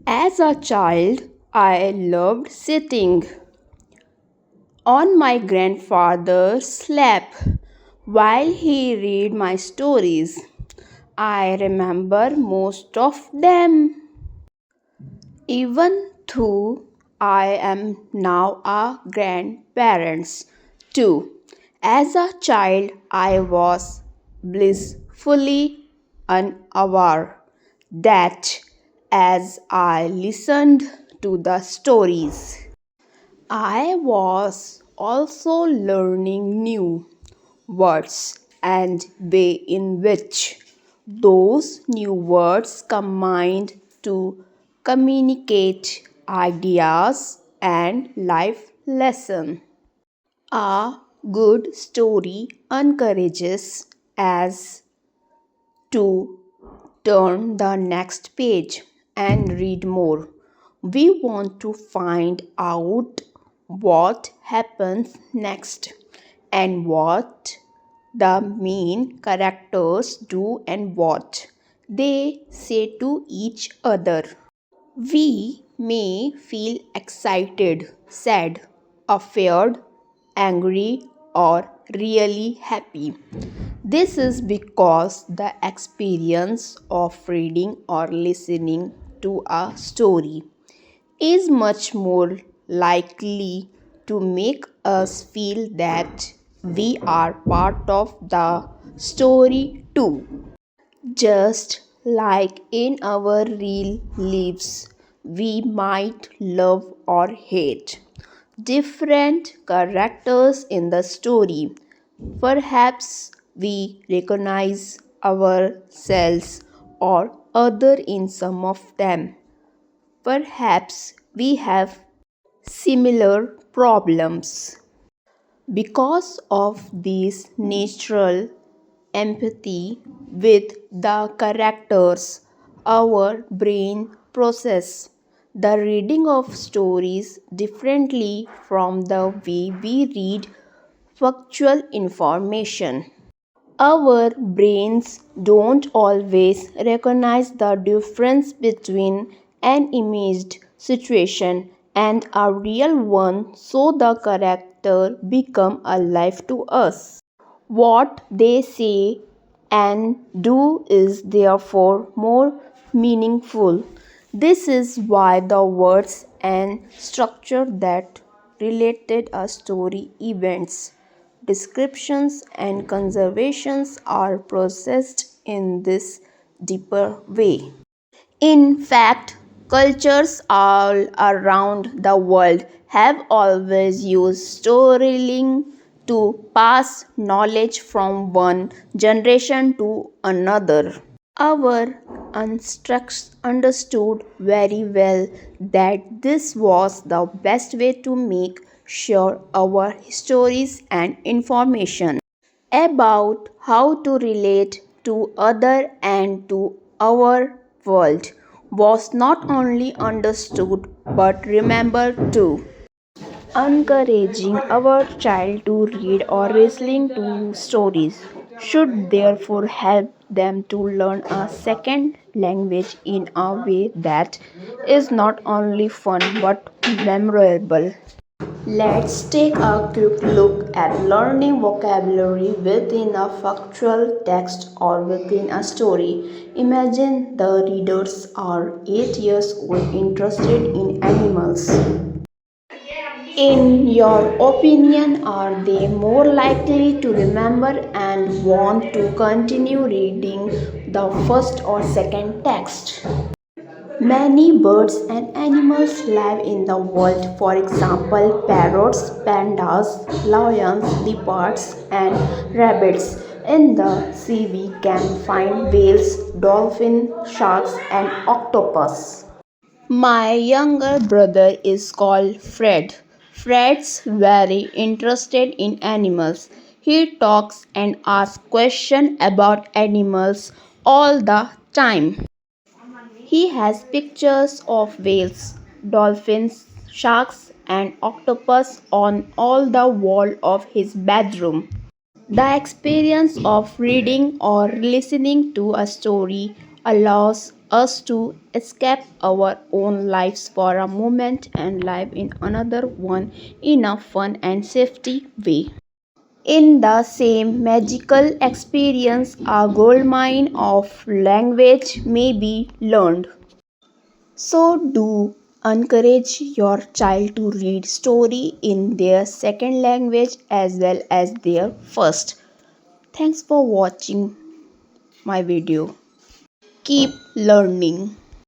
As a child, I loved sitting on my grandfather's lap while he read my stories. I remember most of them. Even though I am now a grandparents too. As a child, I was blissfully unaware that as I listened to the stories, I was also learning new words and way in which those new words combined to communicate ideas and life lesson. A good story encourages us to turn the next page and read more. We want to find out what happens next and what the main characters do and what they say to each other. We may feel excited, sad, afraid, angry, or really happy. This is because the experience of reading or listening to a story is much more likely to make us feel that we are part of the story too. Just like in our real lives, we might love or hate different characters in the story. Perhaps we recognize ourselves or other in some of them. Perhaps we have similar problems. Because of this natural empathy with the characters, our brain process the reading of stories differently from the way we read factual information. Our brains don't always recognize the difference between an imaged situation and a real one, so the character become alive to us. What they say and do is therefore more meaningful. This is why the words and structure that related a story events, descriptions and conservations are processed in this deeper way. In fact, cultures all around the world have always used storytelling to pass knowledge from one generation to another. Our ancestors understood very well that this was the best way to make sure our stories and information about how to relate to other and to our world was not only understood but remembered too. Encouraging our child to read or listening to stories should therefore help them to learn a second language in a way that is not only fun but memorable. Let's take a quick look at learning vocabulary within a factual text or within a story. Imagine the readers are 8 years old interested in animals. In your opinion, are they more likely to remember and want to continue reading the first or second text? Many birds and animals live in the world. For example, parrots, pandas, lions, leopards, and rabbits. In the sea, we can find whales, dolphins, sharks, and octopus. My younger brother is called Fred. Fred's very interested in animals. He talks and asks questions about animals all the time. He has pictures of whales, dolphins, sharks, and octopus on all the wall of his bedroom. The experience of reading or listening to a story allows us to escape our own lives for a moment and live in another one in a fun and safety way. In the same magical experience, a goldmine of language may be learned. So do encourage your child to read story in their second language as well as their first. Thanks for watching my video. Keep learning.